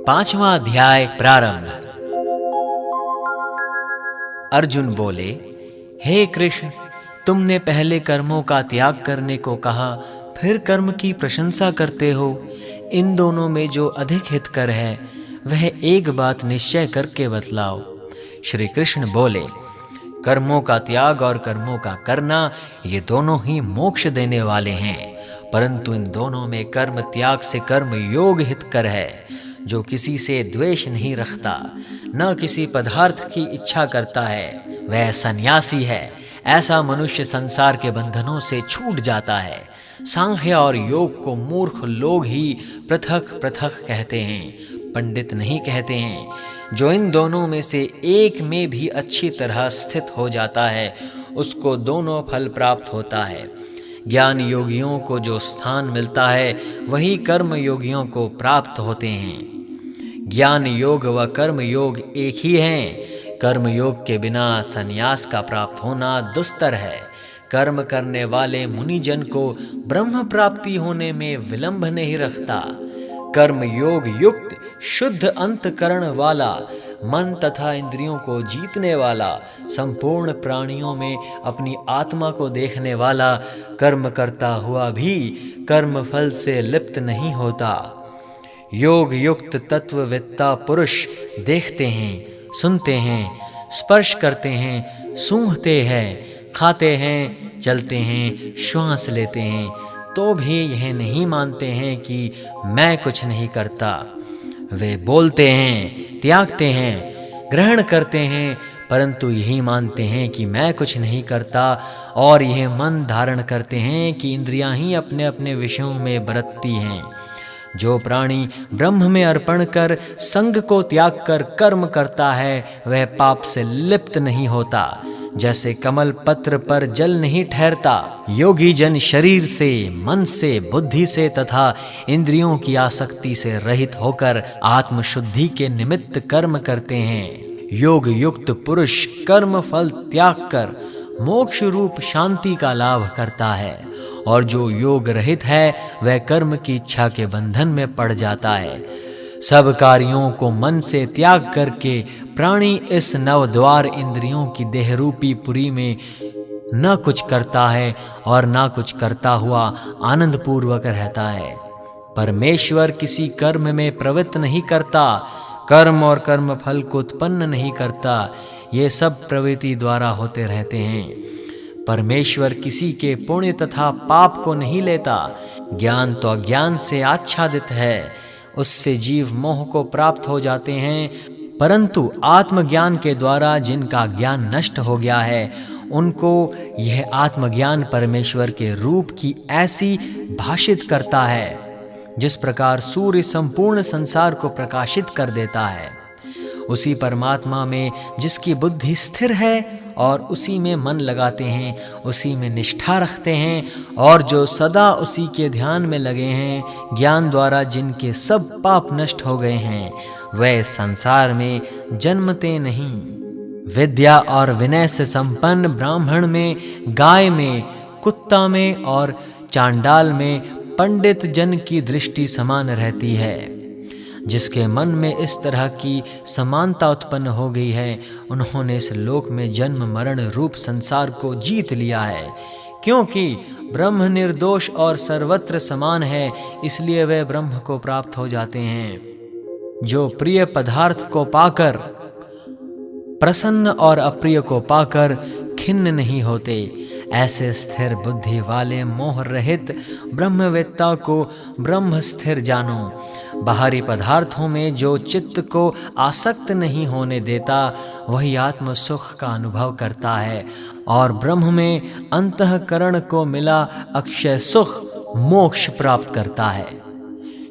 5वां अध्याय प्रारंभ। अर्जुन बोले, हे कृष्ण, तुमने पहले कर्मों का त्याग करने को कहा, फिर कर्म की प्रशंसा करते हो। इन दोनों में जो अधिक हितकर है वह एक बात निश्चय करके बतलाओ। श्री कृष्ण बोले, कर्मों का त्याग और कर्मों का करना ये दोनों ही मोक्ष देने वाले हैं, परंतु इन दोनों में कर्म त्याग से कर्म योग हितकर है। जो किसी से द्वेष नहीं रखता, न किसी पदार्थ की इच्छा करता है, वह सन्यासी है। ऐसा मनुष्य संसार के बंधनों से छूट जाता है। सांख्य और योग को मूर्ख लोग ही पृथक पृथक कहते हैं, पंडित नहीं कहते हैं। जो इन दोनों में से एक में भी अच्छी तरह स्थित हो जाता है, उसको दोनों फल प्राप्त होता है। ज्ञान योगियों को जो स्थान मिलता है वही कर्म योगियों को प्राप्त होते हैं। ज्ञान योग व कर्म योग एक ही हैं। कर्म योग के बिना संन्यास का प्राप्त होना दुस्तर है। कर्म करने वाले मुनिजन को ब्रह्म प्राप्ति होने में विलंब नहीं रखता। कर्म योग युक्त शुद्ध अंतकरण वाला, मन तथा इंद्रियों को जीतने वाला, संपूर्ण प्राणियों में अपनी आत्मा को देखने वाला, कर्म करता हुआ भी कर्म फल से लिप्त नहीं होता। योग युक्त तत्ववेत्ता पुरुष देखते हैं, सुनते हैं, स्पर्श करते हैं, सूंघते हैं, खाते हैं, चलते हैं, श्वास लेते हैं, तो भी यह नहीं मानते हैं कि मैं कुछ नहीं करता। वे बोलते हैं, त्यागते हैं, ग्रहण करते हैं, परंतु यही मानते हैं कि मैं कुछ नहीं करता, और यह मन धारण करते हैं कि इंद्रियां ही अपने अपने विषयों में बरतती हैं। जो प्राणी ब्रह्म में अर्पण कर संग को त्याग कर कर्म करता है, वह पाप से लिप्त नहीं होता। जैसे कमल पत्र पर जल नहीं ठहरता, योगी जन शरीर से, मन से, बुद्धि से तथा इंद्रियों की आसक्ति से रहित होकर आत्मशुद्धि के निमित्त कर्म करते हैं। योग युक्त पुरुष कर्म फल त्याग कर मोक्ष रूप शांति का लाभ करता है, और जो योग रहित है वह कर्म की इच्छा के बंधन में पड़ जाता है। सब कार्यों को मन से त्याग करके प्राणी इस नवद्वार इंद्रियों की देहरूपी पुरी में न कुछ करता है और न कुछ करता हुआ आनंद पूर्वक रहता है। परमेश्वर किसी कर्म में प्रवृत्त नहीं करता, कर्म और कर्म फल को उत्पन्न नहीं करता। ये सब प्रवृत्ति द्वारा होते रहते हैं। परमेश्वर किसी के पुण्य तथा पाप को नहीं लेता। ज्ञान तो अज्ञान से आच्छादित है, उससे जीव मोह को प्राप्त हो जाते हैं, परंतु आत्मज्ञान के द्वारा जिनका ज्ञान नष्ट हो गया है, उनको यह आत्मज्ञान परमेश्वर के रूप की ऐसी भाषित करता है, जिस प्रकार सूर्य संपूर्ण संसार को प्रकाशित कर देता है। उसी परमात्मा में जिसकी बुद्धि स्थिर है और उसी में मन लगाते हैं, उसी में निष्ठा रखते हैं, और जो सदा उसी के ध्यान में लगे हैं, ज्ञान द्वारा जिनके सब पाप नष्ट हो गए हैं, वे संसार में जन्मते नहीं। विद्या और विनय से संपन्न ब्राह्मण में, गाय में, कुत्ता में और चांडाल में पंडित जन की दृष्टि समान रहती है। जिसके मन में इस तरह की समानता उत्पन्न हो गई है, उन्होंने इस लोक में जन्म मरण रूप संसार को जीत लिया है। क्योंकि ब्रह्म निर्दोष और सर्वत्र समान है, इसलिए वे ब्रह्म को प्राप्त हो जाते हैं। जो प्रिय पदार्थ को पाकर प्रसन्न और अप्रिय को पाकर खिन्न नहीं होते, ऐसे स्थिर बुद्धि वाले मोह रहित ब्रह्मवेत्ता को ब्रह्म स्थिर जानो। बाहरी पदार्थों में जो चित्त को आसक्त नहीं होने देता, वही आत्म सुख का अनुभव करता है, और ब्रह्म में अंतःकरण को मिला अक्षय सुख मोक्ष प्राप्त करता है।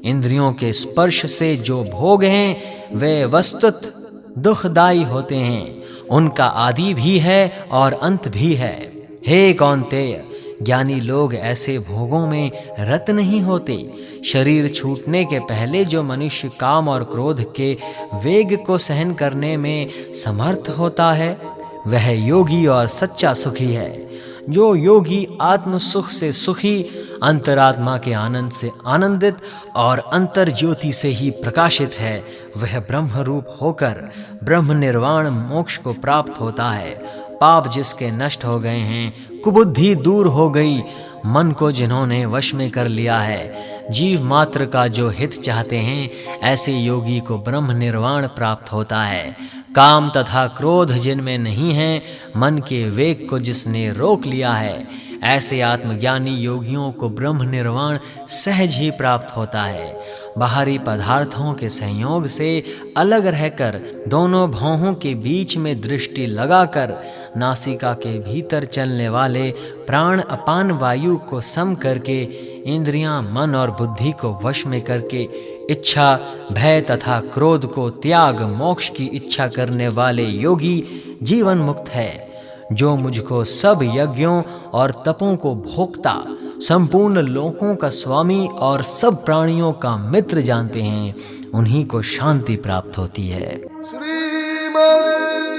इंद्रियों के स्पर्श से जो भोग हैं, वे वस्तुत दुखदायी होते हैं। उनका आदि भी है और अंत भी है। हे कौन्तेय, ज्ञानी लोग ऐसे भोगों में रत नहीं होते। शरीर छूटने के पहले जो मनुष्य काम और क्रोध के वेग को सहन करने में समर्थ होता है, वह योगी और सच्चा सुखी है। जो योगी आत्म सुख से सुखी, अंतरात्मा के आनंद से आनंदित और अंतर ज्योति से ही प्रकाशित है, वह ब्रह्म रूप होकर ब्रह्म निर्वाण मोक्ष को प्राप्त होता है। पाप जिसके नष्ट हो गए हैं, कुबुद्धि दूर हो गई, मन को जिन्होंने वश में कर लिया है, जीव मात्र का जो हित चाहते हैं, ऐसे योगी को ब्रह्म निर्वाण प्राप्त होता है। काम तथा क्रोध जिनमें नहीं है, मन के वेग को जिसने रोक लिया है, ऐसे आत्मज्ञानी योगियों को ब्रह्म निर्वाण सहज ही प्राप्त होता है। बाहरी पदार्थों के संयोग से अलग रहकर, दोनों भौहों के बीच में दृष्टि लगाकर, नासिका के भीतर चलने वाले प्राण अपान वायु को सम करके, इंद्रियां, मन और बुद्धि को वश में करके, इच्छा, भय तथा क्रोध को त्याग मोक्ष की इच्छा करने वाले योगी जीवन मुक्त है। जो मुझको सब यज्ञों और तपों को भोगता, संपूर्ण लोकों का स्वामी और सब प्राणियों का मित्र जानते हैं, उन्हीं को शांति प्राप्त होती है। श्रीमद्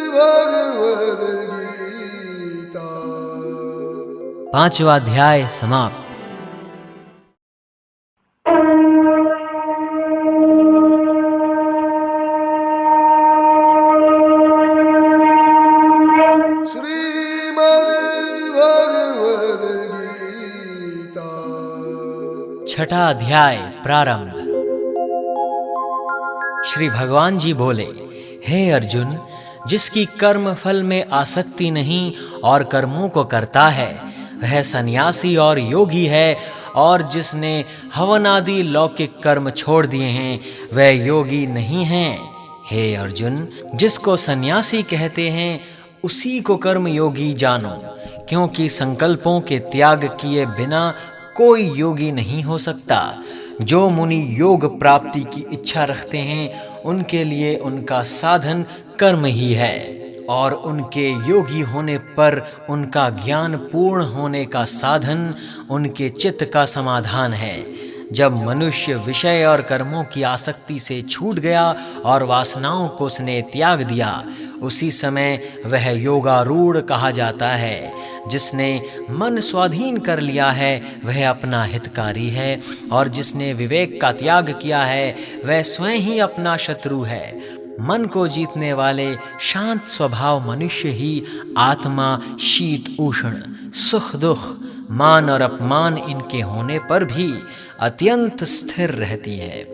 भगवद गीता। 5वां अध्याय समाप्त। छठा अध्याय प्रारंभ। श्री भगवान जी बोले, हे अर्जुन, जिसकी कर्म फल में आसक्ति नहीं और कर्मों को करता है, वह सन्यासी और योगी है, और जिसने हवन आदि लौकिक कर्म छोड़ दिए हैं, वह योगी नहीं है। हे अर्जुन, जिसको सन्यासी कहते हैं, उसी को कर्म योगी जानो, क्योंकि संकल्पों के त्याग किए बिना कोई योगी नहीं हो सकता। जो मुनि योग प्राप्ति की इच्छा रखते हैं, उनके लिए उनका साधन कर्म ही है, और उनके योगी होने पर उनका ज्ञान पूर्ण होने का साधन उनके चित्त का समाधान है। जब मनुष्य विषय और कर्मों की आसक्ति से छूट गया और वासनाओं को उसने त्याग दिया, उसी समय वह योगारूढ़ कहा जाता है। जिसने मन स्वाधीन कर लिया है, वह अपना हितकारी है, और जिसने विवेक का त्याग किया है, वह स्वयं ही अपना शत्रु है। मन को जीतने वाले शांत स्वभाव मनुष्य ही आत्मा शीत उष्ण, सुख दुख, मान और अपमान इनके होने पर भी अत्यंत स्थिर रहती है।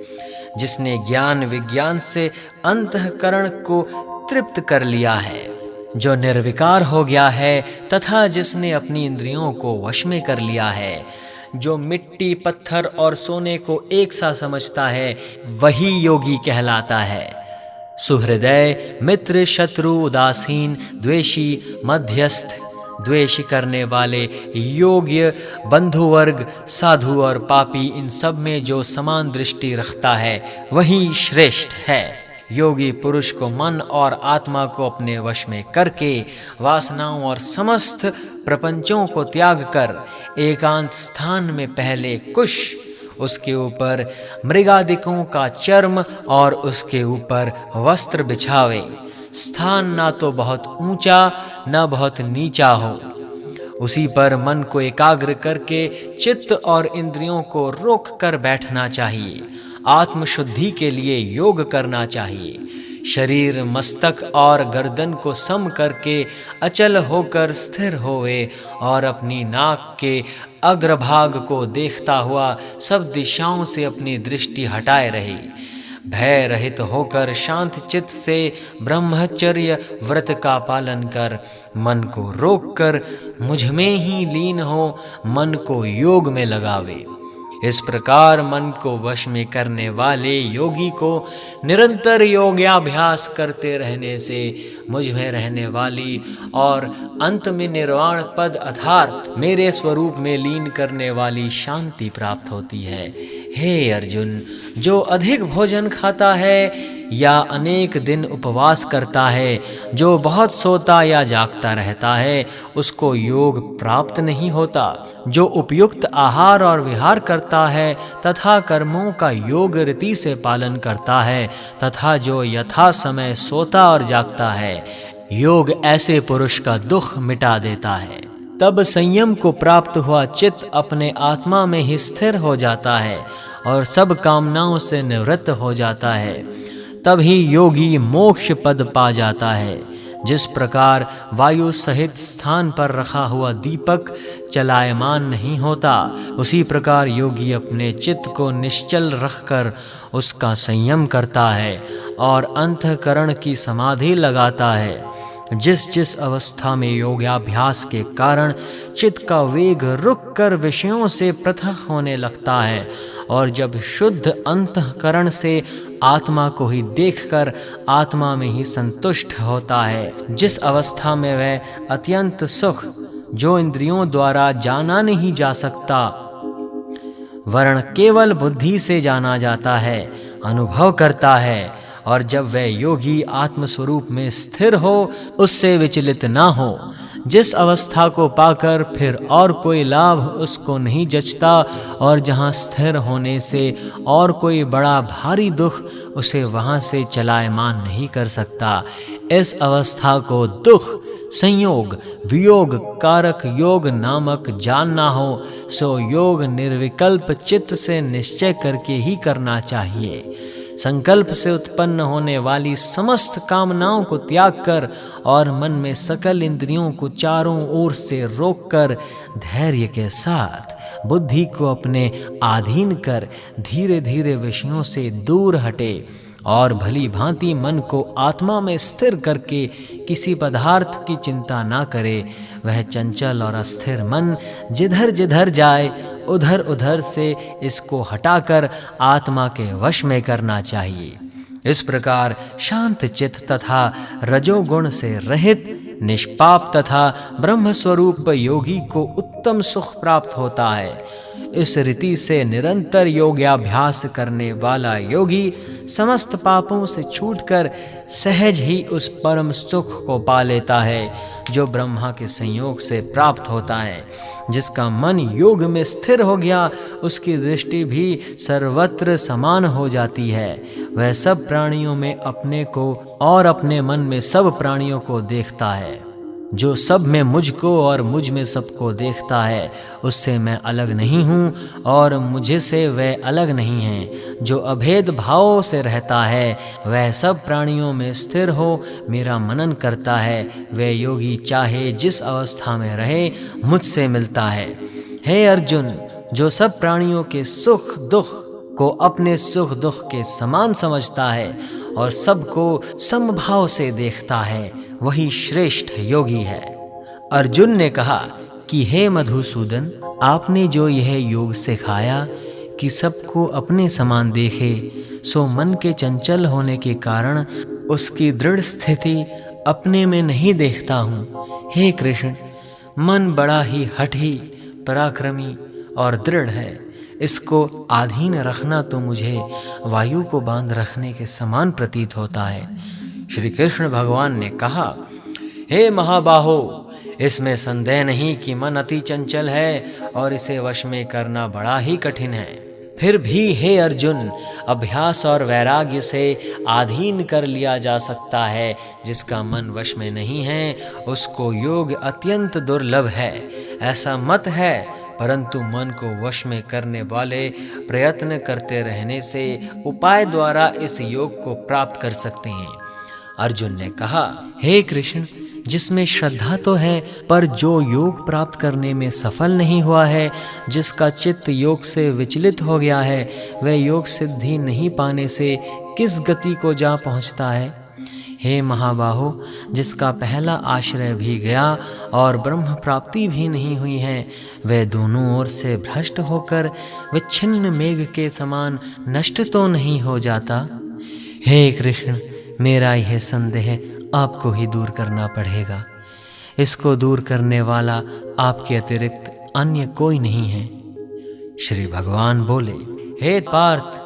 जिसने ज्ञान विज्ञान से अंतःकरण को तृप्त कर लिया है, जो निर्विकार हो गया है, तथा जिसने अपनी इंद्रियों को वश में कर लिया है, जो मिट्टी, पत्थर और सोने को एक सा समझता है, वही योगी कहलाता है। सुहृदय, मित्र, शत्रु, उदासीन, द्वेषी, मध्यस्थ, द्वेष करने वाले, योग्य, बंधुवर्ग, साधु और पापी, इन सब में जो समान दृष्टि रखता है, वही श्रेष्ठ है। योगी पुरुष को मन और आत्मा को अपने वश में करके, वासनाओं और समस्त प्रपंचों को त्याग कर, एकांत स्थान में पहले कुश, उसके ऊपर मृगादिकों का चर्म और उसके ऊपर वस्त्र बिछावे। स्थान ना तो बहुत ऊंचा न बहुत नीचा हो, उसी पर मन को एकाग्र करके चित्त और इंद्रियों को रोक कर बैठना चाहिए। आत्मशुद्धि के लिए योग करना चाहिए। शरीर, मस्तक और गर्दन को सम करके अचल होकर स्थिर होवे, और अपनी नाक के अग्रभाग को देखता हुआ सब दिशाओं से अपनी दृष्टि हटाए रहे। भय रहित होकर शांत चित्त से ब्रह्मचर्य व्रत का पालन कर, मन को रोक कर मुझ में ही लीन हो, मन को योग में लगावे। इस प्रकार मन को वश में करने वाले योगी को निरंतर योगाभ्यास करते रहने से मुझ में रहने वाली और अंत में निर्वाण पद अर्थात मेरे स्वरूप में लीन करने वाली शांति प्राप्त होती है। हे अर्जुन, जो अधिक भोजन खाता है या अनेक दिन उपवास करता है, जो बहुत सोता या जागता रहता है, उसको योग प्राप्त नहीं होता। जो उपयुक्त आहार और विहार करता है तथा कर्मों का योग रीति से पालन करता है तथा जो यथा समय सोता और जागता है, योग ऐसे पुरुष का दुख मिटा देता है। तब संयम को प्राप्त हुआ चित्त अपने आत्मा में ही स्थिर हो जाता है और सब कामनाओं से निवृत्त हो जाता है। तभी योगी मोक्ष पद पा जाता है। जिस प्रकार वायु सहित स्थान पर रखा हुआ दीपक चलायमान नहीं होता, उसी प्रकार योगी अपने चित्त को निश्चल रखकर उसका संयम करता है और अंतःकरण की समाधि लगाता है। जिस जिस अवस्था में योगाभ्यास के कारण चित्त का वेग रुक कर विषयों से पृथक होने लगता है और जब शुद्ध अंतःकरण से आत्मा को ही देखकर आत्मा में ही संतुष्ट होता है, जिस अवस्था में वह अत्यंत सुख जो इंद्रियों द्वारा जाना नहीं जा सकता वरन केवल बुद्धि से जाना जाता है, अनुभव करता है, और जब वह योगी आत्म स्वरूप में स्थिर हो, उससे विचलित ना हो, जिस अवस्था को पाकर फिर और कोई लाभ उसको नहीं जचता और जहाँ स्थिर होने से और कोई बड़ा भारी दुख उसे वहाँ से चलायमान नहीं कर सकता, इस अवस्था को दुख संयोग वियोग कारक योग नामक जानना हो, सो योग निर्विकल्प चित्त से निश्चय करके ही करना चाहिए। संकल्प से उत्पन्न होने वाली समस्त कामनाओं को त्याग कर और मन में सकल इंद्रियों को चारों ओर से रोककर धैर्य के साथ बुद्धि को अपने अधीन कर धीरे धीरे विषयों से दूर हटे और भली भांति मन को आत्मा में स्थिर करके किसी पदार्थ की चिंता ना करे। वह चंचल और अस्थिर मन जिधर जिधर जाए उधर उधर से इसको हटाकर आत्मा के वश में करना चाहिए। इस प्रकार शांत चित्त तथा रजोगुण से रहित निष्पाप तथा ब्रह्म स्वरूप योगी को उत्तम सुख प्राप्त होता है। इस रीति से निरंतर योगाभ्यास करने वाला योगी समस्त पापों से छूटकर सहज ही उस परम सुख को पा लेता है जो ब्रह्मा के संयोग से प्राप्त होता है। जिसका मन योग में स्थिर हो गया, उसकी दृष्टि भी सर्वत्र समान हो जाती है। वह सब प्राणियों में अपने को और अपने मन में सब प्राणियों को देखता है। जो सब में मुझको और मुझ में सबको देखता है, उससे मैं अलग नहीं हूँ और मुझे से वह अलग नहीं है। जो अभेद भाव से रहता है, वह सब प्राणियों में स्थिर हो मेरा मनन करता है। वह योगी चाहे जिस अवस्था में रहे मुझसे मिलता है। हे अर्जुन, जो सब प्राणियों के सुख दुख को अपने सुख दुख के समान समझता है और सबको समभाव से देखता है, वही श्रेष्ठ योगी है। अर्जुन ने कहा कि हे मधुसूदन, आपने जो यह योग सिखाया कि सबको अपने समान देखे, सो मन के चंचल होने के कारण उसकी दृढ़ स्थिति अपने में नहीं देखता हूँ। हे कृष्ण, मन बड़ा ही हठी पराक्रमी और दृढ़ है। इसको अधीन रखना तो मुझे वायु को बांध रखने के समान प्रतीत होता है। श्री कृष्ण भगवान ने कहा, हे महाबाहो, इसमें संदेह नहीं कि मन अति चंचल है और इसे वश में करना बड़ा ही कठिन है। फिर भी हे अर्जुन, अभ्यास और वैराग्य से अधीन कर लिया जा सकता है। जिसका मन वश में नहीं है, उसको योग अत्यंत दुर्लभ है, ऐसा मत है। परंतु मन को वश में करने वाले प्रयत्न करते रहने से उपाय द्वारा इस योग को प्राप्त कर सकते हैं। अर्जुन ने कहा, हे कृष्ण, जिसमें श्रद्धा तो है पर जो योग प्राप्त करने में सफल नहीं हुआ है, जिसका चित्त योग से विचलित हो गया है, वह योग सिद्धि नहीं पाने से किस गति को जा पहुंचता है। हे महाबाहो, जिसका पहला आश्रय भी गया और ब्रह्म प्राप्ति भी नहीं हुई है, वह दोनों ओर से भ्रष्ट होकर विच्छिन्न मेघ के समान नष्ट तो नहीं हो जाता। हे कृष्ण, मेरा यह संदेह आपको ही दूर करना पड़ेगा। इसको दूर करने वाला आपके अतिरिक्त अन्य कोई नहीं है। श्री भगवान बोले, हे पार्थ,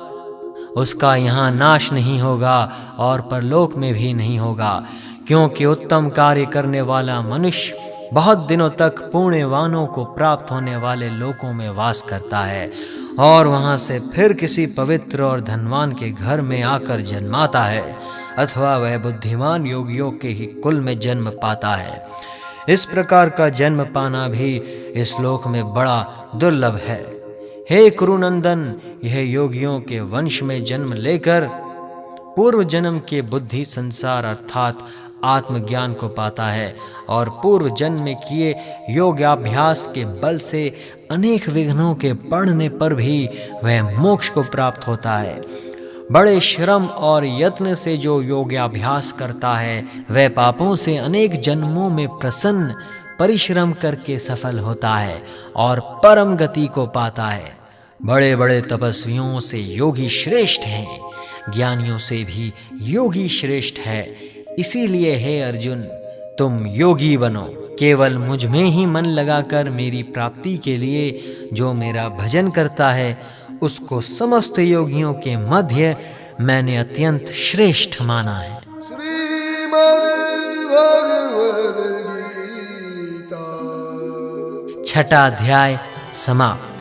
उसका यहाँ नाश नहीं होगा और परलोक में भी नहीं होगा, क्योंकि उत्तम कार्य करने वाला मनुष्य बहुत दिनों तक पुण्यवानों को प्राप्त होने वाले लोकों में वास करता है और वहाँ से फिर किसी पवित्र और धनवान के घर में आकर जन्माता है, अथवा वह बुद्धिमान योगियों के ही कुल में जन्म पाता है। इस प्रकार का जन्म पाना भी इस लोक में बड़ा दुर्लभ है। हे कुरुनंदन, यह योगियों के वंश में जन्म लेकर पूर्व जन्म के बुद्धि संसार अर्थात आत्मज्ञान को पाता है और पूर्व जन्म में किए योगाभ्यास के बल से अनेक विघ्नों के पड़ने पर भी वह मोक्ष को प्राप्त होता है। बड़े श्रम और यत्न से जो योगाभ्यास करता है वह पापों से अनेक जन्मों में प्रसन्न परिश्रम करके सफल होता है और परम गति को पाता है। बड़े बड़े तपस्वियों से योगी श्रेष्ठ हैं, ज्ञानियों से भी योगी श्रेष्ठ है। इसीलिए हे अर्जुन, तुम योगी बनो। केवल मुझ में ही मन लगाकर मेरी प्राप्ति के लिए जो मेरा भजन करता है उसको समस्त योगियों के मध्य मैंने अत्यंत श्रेष्ठ माना है। श्रीमद् भगवद गीता। छठा अध्याय समाप्त।